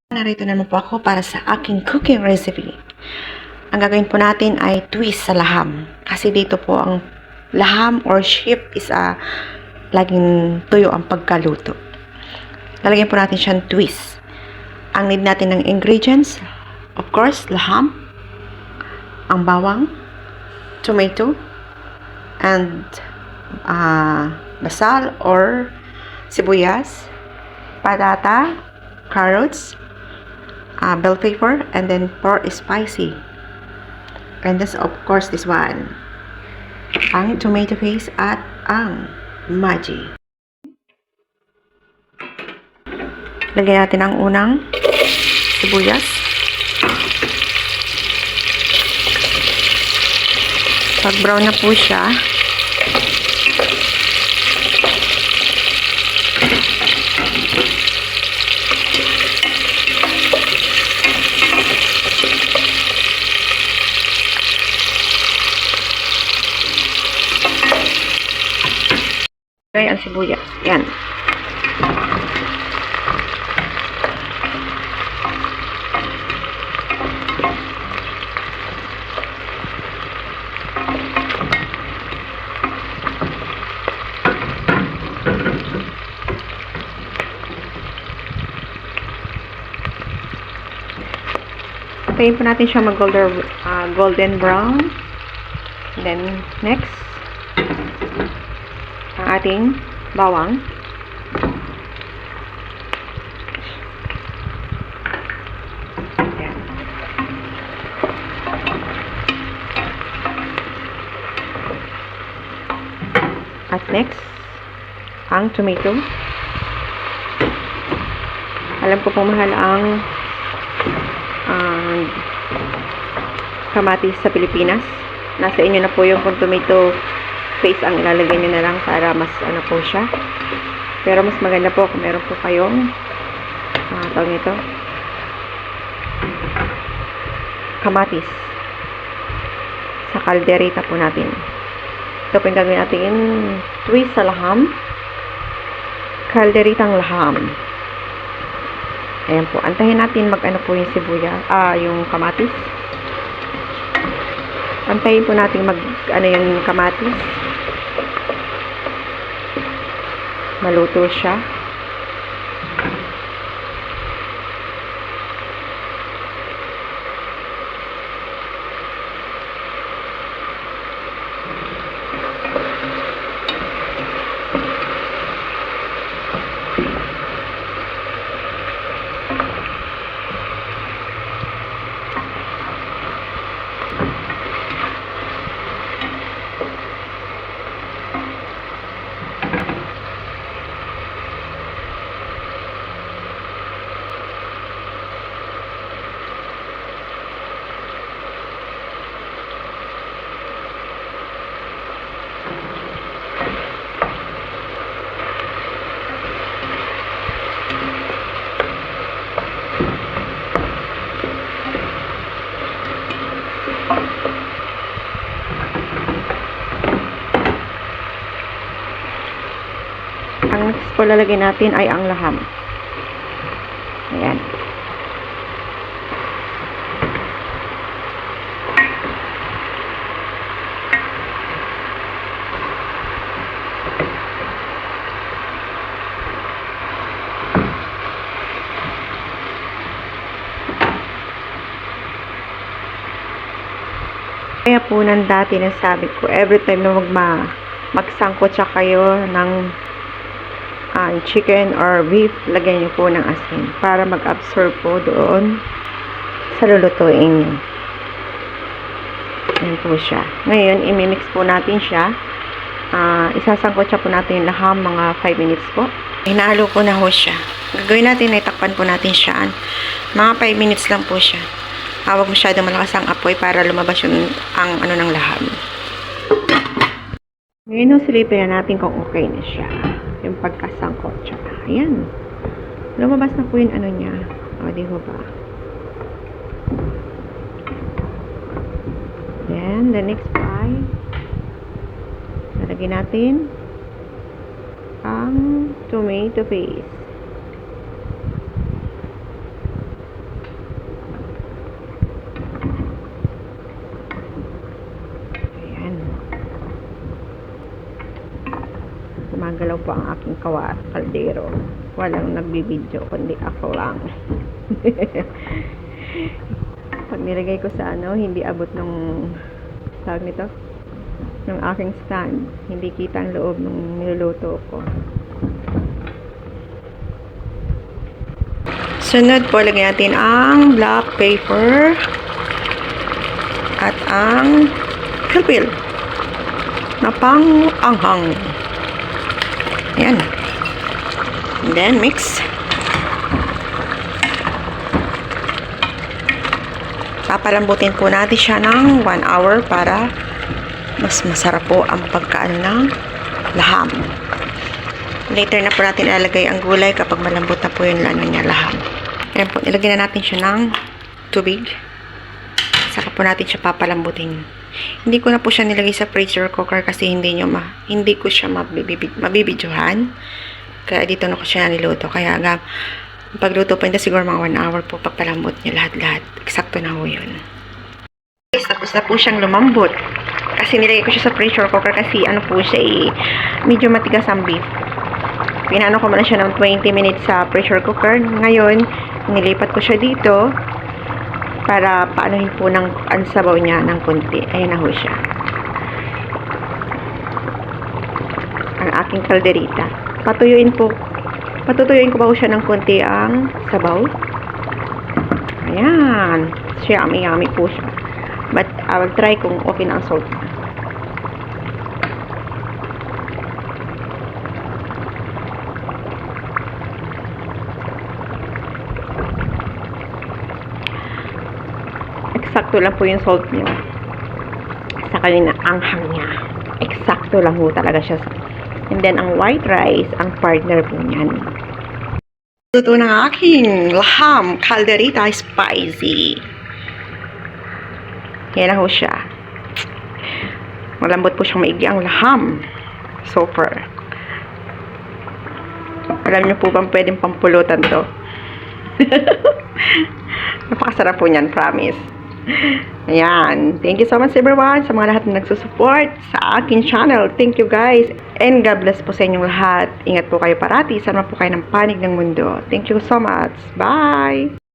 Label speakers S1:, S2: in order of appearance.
S1: Narito naman po ako para sa aking cooking recipe. Ang gagawin po natin ay twist sa laham. Kasi dito po ang laham or sheep is laging tuyo ang pagkaluto. Lalagyan po natin siyang twist. Ang need natin ng ingredients, of course, laham, ang bawang, tomato, and basal or sibuyas, patata, carrots, bell pepper, and then pork spicy. And this, of course, this one. Ang tomato paste at ang Maggi. Lagyan natin ang unang sibuyas. Pag brown na po siya, okay, ang sibuyas. Yan. Tayin po natin siya golden brown. Then, next, ang ating bawang. Ayan. At next, ang tomato. Alam ko pong mahal ang kamatis sa Pilipinas. Nasa inyo na po yung kung tomato paste ang ilalagay nyo na lang para mas ano po siya. Pero mas maganda po kung meron po kayong tawag nito, kamatis sa kaldereta po natin. Ito po yung gagawin natin twist sa laham, kalderitang laham. Ayan po, antahin natin mag-ano po yung sibuya, yung kamatis. Antayin po natin mag-ano yung kamatis. Maluto siya. Ang next po lalagay natin ay ang laham. Ayan. Kaya po nang dati na sabi ko, every time na magsangkot siya kayo ng chicken or beef, lagyan nyo po ng asin para mag-absorb po doon sa lulutuin nyo. Ayan po siya. Ngayon, imimix po natin siya. Isasangkot siya po natin yung laham mga 5 minutes po. Hinalo ko na ho siya. Gagawin natin ay takpan po natin siya. Mga 5 minutes lang po siya. Huwag masyadong malakas ang apoy para lumabas yung ang ano ng laham. Ngayon, silipin na natin kung okay na siya. Yung pagkasangkot siya. Ayan. Lumabas na po yung ano niya. O, di ba ba? Then, the next pie. Lalagyan natin ang tomato paste. Gumagalaw po ang aking kaldero. Walang nagbibideo, kundi ako lang. Pag nilagay ko sa hindi abot ng tawag nito, ng aking stand. Hindi kita ang loob ng niluluto ko. Sunod po, lagyan natin ang black pepper at ang pilpil na pang-anghang. Ayan. And then, mix. Papalambutin po natin siya ng 1 hour para mas masarap po ang pagkaan ng laham. Later na po natin ilalagay ang gulay kapag malambot na po yung laham. Ayan po, ilagay na natin siya ng tubig. Saka po natin siya papalambutin. Hindi ko na po siya nilagay sa pressure cooker kasi hindi ko siya mabibidyohan. Kaya dito na ko siya niluto. Kaya pagluto po hindi siguro mga 1 hour po pagpalambot niya lahat-lahat. Eksakto na po yun. Tapos na po siyang lumambot. Kasi nilagay ko siya sa pressure cooker kasi po siya medyo matigas ang beef. Pinano ko muna siya ng 20 minutes sa pressure cooker. Ngayon, nilipat ko siya dito para paanohin po ang sabaw niya ng kunti. Ayan na ho siya. Ang aking kalderita. Patutuyuin ko ba siya ng kunti ang sabaw. Ayan. Yummy po siya. But I will try kung okay na ang salt niya. Eksakto lang po yung salt niya. Sa kanina, anghang niya. Eksakto lang po talaga siya. And then, ang white rice, ang partner po niyan. Luto ng aking laham, calderita spicy. Yan na ho siya. Malambot po siyang maigi ang laham. Super. Alam niyo po bang pwedeng pampulutan to? Napakasarap po niyan, promise. Ayan. Thank you so much everyone sa mga lahat na nagsusupport sa akin channel. Thank you guys. And God bless po sa inyong lahat. Ingat po kayo parati. Sana po kayo ng panig ng mundo. Thank you so much. Bye!